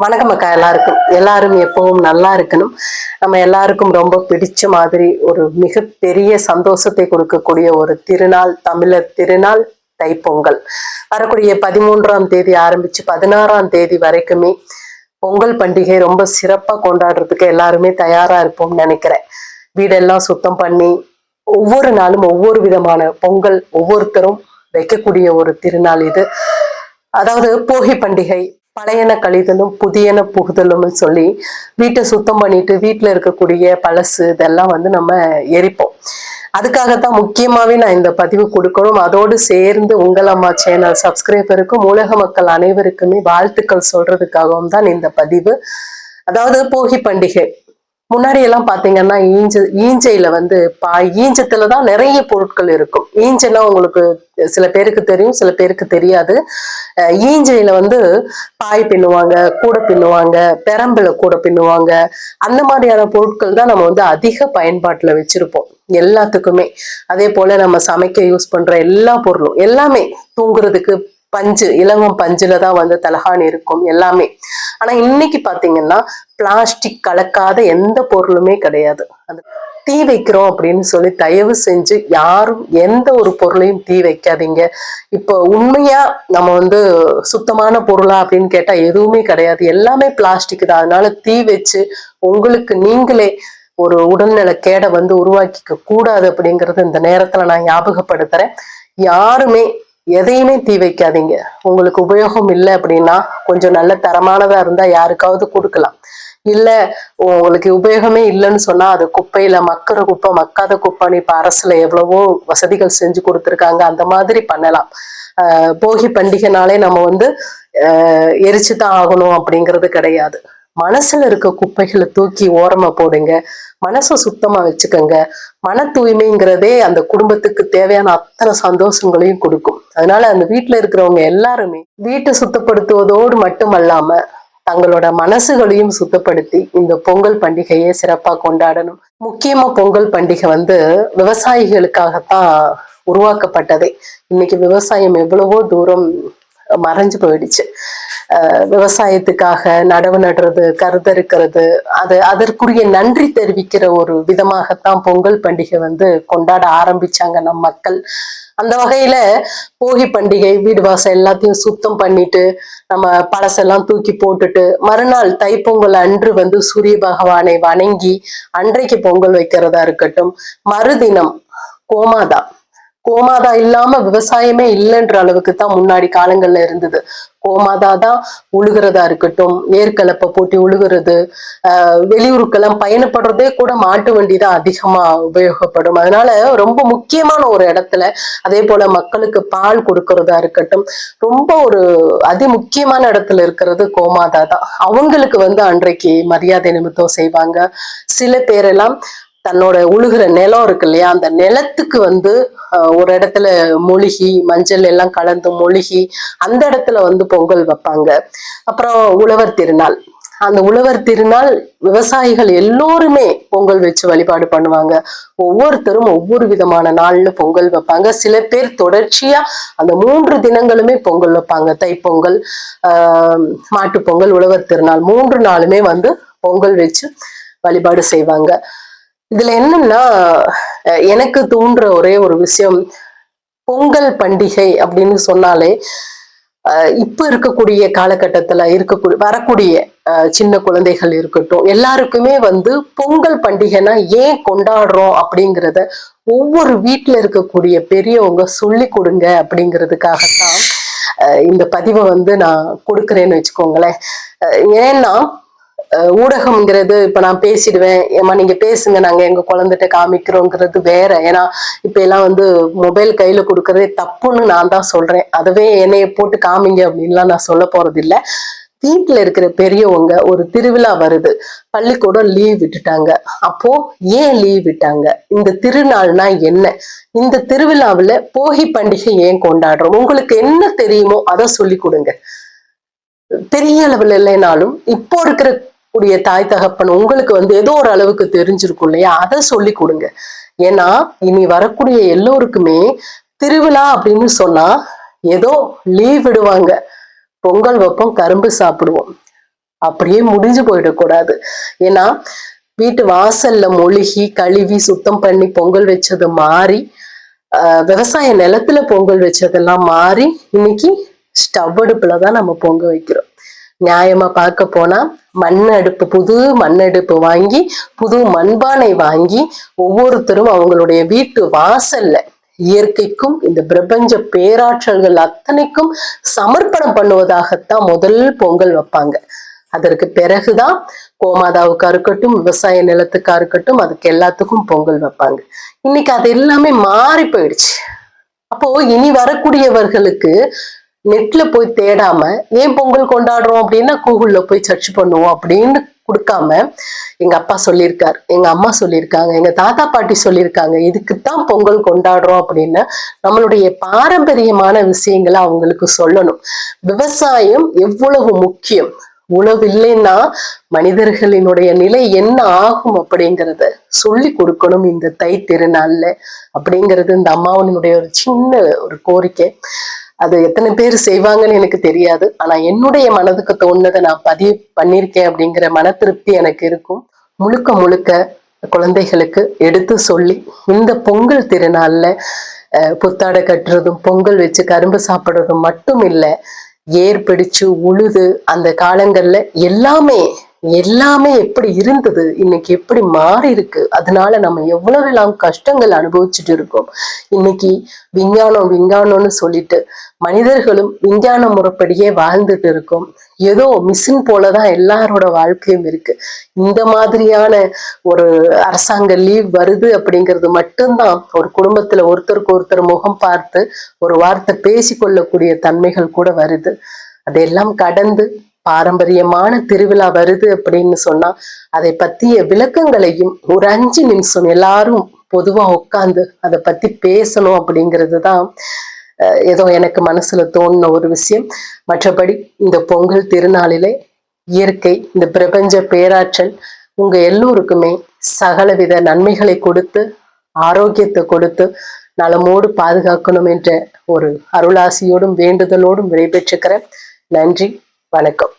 வணக்கம் அக்கா. எல்லாரும் எப்பவும் நல்லா இருக்கணும். நம்ம எல்லாருக்கும் ரொம்ப பிடிச்ச மாதிரி ஒரு மிகப்பெரிய சந்தோஷத்தை கொடுக்கக்கூடிய ஒரு திருநாள், தமிழர் திருநாள் தைப்பொங்கல். வரக்கூடிய 13ஆம் தேதி ஆரம்பிச்சு 16ஆம் தேதி வரைக்குமே பொங்கல் பண்டிகை ரொம்ப சிறப்பா கொண்டாடுறதுக்கு எல்லாருமே தயாரா இருப்போம்னு நினைக்கிறேன். வீடெல்லாம் சுத்தம் பண்ணி ஒவ்வொரு நாளும் ஒவ்வொரு விதமான பொங்கல் ஒவ்வொருத்தரும் வைக்கக்கூடிய ஒரு திருநாள் இது. அதாவது போகி பண்டிகை, பழையன கழிதலும் புதியன புகுதலும் சொல்லி வீட்டை சுத்தம் பண்ணிட்டு வீட்டுல இருக்கக்கூடிய பழசு இதெல்லாம் நம்ம எரிப்போம். அதுக்காகத்தான் முக்கியமாவே நான் இந்த பதிவு கொடுக்கணும். அதோடு சேர்ந்து உங்கள் அம்மா சேனல் சப்ஸ்கிரைபருக்கும் உலக மக்கள் அனைவருக்குமே வாழ்த்துக்கள் சொல்றதுக்காகவும் தான் இந்த பதிவு. அதாவது போகி பண்டிகை முன்னாடி எல்லாம் பாத்தீங்கன்னா ஈஞ்சையில ஈஞ்சத்துலதான் நிறைய பொருட்கள் இருக்கும். ஈஞ்சைன்னா உங்களுக்கு சில பேருக்கு தெரியும், சில பேருக்கு தெரியாது. ஈஞ்சையில பாய் பின்னுவாங்க, கூடை பின்னுவாங்க, பெரம்புல கூடை பின்னுவாங்க. அந்த மாதிரியான பொருட்கள் தான் நம்ம அதிக பயன்பாட்டுல வச்சிருப்போம் எல்லாத்துக்குமே. அதே போல நம்ம சமைக்க யூஸ் பண்ற எல்லா பொருளும் எல்லாமே, தூங்குறதுக்கு பஞ்சு, இலவம் பஞ்சுல தான் தலகாணி இருக்கும் எல்லாமே. ஆனா இன்னைக்கு பாத்தீங்கன்னா பிளாஸ்டிக் கலக்காத எந்த பொருளுமே கிடையாது. அது தீ வைக்கிறோம் அப்படின்னு சொல்லி தயவு செஞ்சு யாரும் எந்த ஒரு பொருளையும் தீ வைக்காதீங்க. இப்போ உண்மையா நம்ம சுத்தமான பொருளா அப்படின்னு கேட்டா எதுவுமே கிடையாது, எல்லாமே பிளாஸ்டிக் தான். அதனால தீ வச்சு உங்களுக்கு நீங்களே ஒரு உடல்நல கேடை உருவாக்கிக்க கூடாது அப்படிங்கறது இந்த நேரத்துல நான் ஞாபகப்படுத்துறேன். யாருமே எதையுமே தீ வைக்காதீங்க. உங்களுக்கு உபயோகம் இல்லை அப்படின்னா கொஞ்சம் நல்ல தரமானதா இருந்தா யாருக்காவது கொடுக்கலாம். இல்ல உங்களுக்கு உபயோகமே இல்லைன்னு சொன்னா அது குப்பையில மக்கிற குப்பை, மக்காத குப்பைன்னு இப்ப அரசுல எவ்வளவோ வசதிகள் செஞ்சு கொடுத்துருக்காங்க, அந்த மாதிரி பண்ணலாம். போகி பண்டிகைனாலே நம்ம எரிச்சுதான் ஆகணும் அப்படிங்கிறது கிடையாது. மனசுல இருக்க குப்பைகளை தூக்கி ஓரமா போடுங்க, மனசை சுத்தமா வச்சுக்கோங்க. மன தூய்மைங்கிறதே அந்த குடும்பத்துக்கு தேவையான அத்தனை சந்தோஷங்களையும் கொடுக்கும். அதனால அந்த வீட்டுல இருக்கிறவங்க எல்லாருமே வீட்டை சுத்தப்படுத்துவதோடு மட்டுமல்லாம தங்களோட மனசுகளையும் சுத்தப்படுத்தி இந்த பொங்கல் பண்டிகையை சிறப்பா கொண்டாடணும். முக்கியமா பொங்கல் பண்டிகை விவசாயிகளுக்காகத்தான் உருவாக்கப்பட்டதே. இன்னைக்கு விவசாயம் எவ்வளவோ தூரம் மறைஞ்சு போயிடுச்சு. விவசாயத்துக்காக நடவு நடுறது, கருதறுக்கிறது, அதற்குரிய நன்றி தெரிவிக்கிற ஒரு விதமாகத்தான் பொங்கல் பண்டிகை கொண்டாட ஆரம்பிச்சாங்க நம் மக்கள். அந்த வகையில போகி பண்டிகை வீடு வாசல் எல்லாத்தையும் சுத்தம் பண்ணிட்டு நம்ம பழசெல்லாம் தூக்கி போட்டுட்டு மறுநாள் தைப்பொங்கல் அன்று சூரிய பகவானை வணங்கி அன்றைக்கு பொங்கல் வைக்கிறதா இருக்கட்டும். மறுதினம் கோமாதா கோமாதா இல்லாம விவசாயமே இல்லைன்ற அளவுக்கு தான் முன்னாடி காலங்கள்ல இருந்தது. கோமாதா தான் உழுகிறதா இருக்கட்டும், ஏற்கலப்பை போட்டி உழுகிறது. வெளியூருக்கெல்லாம் பயணப்படுறதே கூட மாட்டு வண்டி தான் அதிகமா உபயோகப்படும். அதனால ரொம்ப முக்கியமான ஒரு இடத்துல, அதே போல மக்களுக்கு பால் கொடுக்கறதா இருக்கட்டும், ரொம்ப ஒரு அதி முக்கியமான இடத்துல இருக்கிறது கோமாதா தான். அவங்களுக்கு அன்றைக்கு மரியாதை நிமித்தம் செய்வாங்க. சில பேரெல்லாம் தன்னோட உழுகிற நிலம் இருக்கு இல்லையா, அந்த நிலத்துக்கு ஒரு இடத்துல மொழிகி மஞ்சள் எல்லாம் கலந்து மொழிகி அந்த இடத்துல பொங்கல் வைப்பாங்க. அப்புறம் உழவர் திருநாள், அந்த உழவர் திருநாள் விவசாயிகள் எல்லோருமே பொங்கல் வச்சு வழிபாடு பண்ணுவாங்க. ஒவ்வொருத்தரும் ஒவ்வொரு விதமான நாள்ல பொங்கல் வைப்பாங்க. சில பேர் தொடர்ச்சியா அந்த 3 தினங்களுமே பொங்கல் வைப்பாங்க. தைப்பொங்கல், மாட்டுப்பொங்கல், உழவர் திருநாள் 3 நாளுமே பொங்கல் வச்சு வழிபாடு செய்வாங்க. இதுல என்னன்னா எனக்கு தோன்ற ஒரே ஒரு விஷயம், பொங்கல் பண்டிகை அப்படின்னு சொன்னாலே இப்ப இருக்கக்கூடிய காலகட்டத்துல வரக்கூடிய சின்ன குழந்தைகள் இருக்கட்டும், எல்லாருக்குமே பொங்கல் பண்டிகைனா ஏன் கொண்டாடுறோம் அப்படிங்கிறத ஒவ்வொரு வீட்டுல இருக்கக்கூடிய பெரியவங்க சொல்லி கொடுங்க அப்படிங்கிறதுக்காகத்தான் இந்த பதிவை நான் கொடுக்குறேன்னு வச்சுக்கோங்களேன். ஏன்னா ஊடகம்ங்கிறது இப்ப நான் பேசிடுவேன், ஏமா நீங்க பேசுங்க, நாங்க எங்க குழந்தைகிட்ட காமிக்கிறோங்கிறது வேற. ஏன்னா இப்ப எல்லாம் மொபைல் கையில கொடுக்கறதே தப்புன்னு நான் தான் சொல்றேன். அதுவே என்னைய போட்டு காமிங்க அப்படின்லாம் நான் சொல்ல போறது இல்லை. வீட்டுல இருக்கிற பெரியவங்க, ஒரு திருவிழா வருது, பள்ளிக்கூடம் லீவ் விட்டுட்டாங்க, அப்போ ஏன் லீவ் விட்டாங்க, இந்த திருநாள்னா என்ன, இந்த திருவிழாவுல போகி பண்டிகை ஏன் கொண்டாடுறோம், உங்களுக்கு என்ன தெரியுமோ அதை சொல்லி கொடுங்க. பெரிய அளவுல இல்லைனாலும் இப்போ இருக்கிற கூடிய தாய் தகப்பன் உங்களுக்கு ஏதோ ஒரு அளவுக்கு தெரிஞ்சிருக்கும் இல்லையா, அதை சொல்லி கொடுங்க. ஏன்னா இனி வரக்கூடிய எல்லோருக்குமே திருவிழா அப்படின்னு சொன்னா ஏதோ லீவ் விடுவாங்க, பொங்கல் வைப்போம், கரும்பு சாப்பிடுவோம், அப்படியே முடிஞ்சு போயிடக்கூடாது. ஏன்னா வீட்டு வாசல்ல மொழுகி கழுவி சுத்தம் பண்ணி பொங்கல் வச்சது மாறி, விவசாய நிலத்துல பொங்கல் வச்சதெல்லாம் மாறி இன்னைக்கு ஸ்டவ் அடுப்புலதான் நம்ம பொங்க வைக்கிறோம். நியாயமா பார்க்க போனா புது மண் அடுப்பு வாங்கி புது மண்பானை வாங்கி ஒவ்வொருத்தரும் அவங்களுடைய வீட்டு வாசல்ல இயற்கைக்கும் இந்த பிரபஞ்ச பேராற்றல்கள் அத்தனைக்கும் சமர்ப்பணம் பண்ணுவதாகத்தான் முதல் பொங்கல் வைப்பாங்க. அதற்கு பிறகுதான் கோமாதாவுக்கா இருக்கட்டும், விவசாய நிலத்துக்கா இருக்கட்டும், அதுக்கு எல்லாத்துக்கும் பொங்கல் வைப்பாங்க. இன்னைக்கு அது எல்லாமே மாறி போயிடுச்சு. அப்போ இனி வரக்கூடியவர்களுக்கு நெட்ல போய் தேடாம ஏன் பொங்கல் கொண்டாடுறோம் அப்படின்னா கூகுள்ல போய் சர்ச் பண்ணுவோம் அப்படின்னு கொடுக்காம, எங்க அப்பா சொல்லியிருக்காரு, எங்க அம்மா சொல்லியிருக்காங்க, எங்க தாத்தா பாட்டி சொல்லியிருக்காங்க, இதுக்குத்தான் பொங்கல் கொண்டாடுறோம் அப்படின்னு நம்மளுடைய பாரம்பரியமான விஷயங்களை அவங்களுக்கு சொல்லணும். விவசாயம் எவ்வளவு முக்கியம், உணவு இல்லைன்னா மனிதர்களினுடைய நிலை என்ன ஆகும் அப்படிங்கிறத சொல்லி கொடுக்கணும் இந்த தை திருநாள்ல அப்படிங்கிறது இந்த அம்மாவனுடைய ஒரு சின்ன ஒரு கோரிக்கை. அது எத்தனை பேர் செய்வாங்கன்னு எனக்கு தெரியாது. ஆனா என்னுடைய மனதுக்கு தோணுனதை நான் பதிவு பண்ணியிருக்கேன் அப்படிங்கிற மன திருப்தி எனக்கு இருக்கும். முழுக்க முழுக்க குழந்தைகளுக்கு எடுத்து சொல்லி இந்த பொங்கல் திருநாள்ல புத்தாடை கட்டுறதும் பொங்கல் வச்சு கரும்பு சாப்பிடுறதும் மட்டும் இல்லை, ஏர் பிடிச்சு உழுது அந்த காலங்கள்ல எல்லாமே எப்படி இருந்தது, இன்னைக்கு எப்படி மாறி இருக்கு. அதனால நம்ம எவ்வளவு எல்லாம் கஷ்டங்கள் அனுபவிச்சுட்டு இருக்கோம். இன்னைக்கு விஞ்ஞானம்னு சொல்லிட்டு மனிதர்களும் விஞ்ஞான முறைப்படியே வாழ்ந்துட்டு இருக்கோம். ஏதோ மிஷின் போலதான் எல்லாரோட வாழ்க்கையும் இருக்கு. இந்த மாதிரியான ஒரு அரசாங்க லீவ் வருது அப்படிங்கிறது மட்டும்தான் ஒரு குடும்பத்துல ஒருத்தருக்கு ஒருத்தர் முகம் பார்த்து ஒரு வார்த்தை பேசிக்கொள்ளக்கூடிய தன்மைகள் கூட வருது. அதையெல்லாம் கடந்து பாரம்பரியமான திருவிழா வருது அப்படின்னு சொன்னா அதை பத்திய விளக்கங்களையும் ஒரு 5 நிமிஷம் எல்லாரும் பொதுவா உட்கார்ந்து அதை பத்தி பேசணும் அப்படிங்கிறது தான் ஏதோ எனக்கு மனசுல தோணுன ஒரு விஷயம். மற்றபடி இந்த பொங்கல் திருநாளிலே இயற்கை, இந்த பிரபஞ்ச பேராற்றல் உங்க எல்லோருக்குமே சகலவித நன்மைகளை கொடுத்து ஆரோக்கியத்தை கொடுத்து நலமோடு பாதுகாக்கணும் என்ற ஒரு அருளாசியோடும் வேண்டுதலோடும் விடைபெற்றுக்கிறேன். நன்றி, வணக்கம்.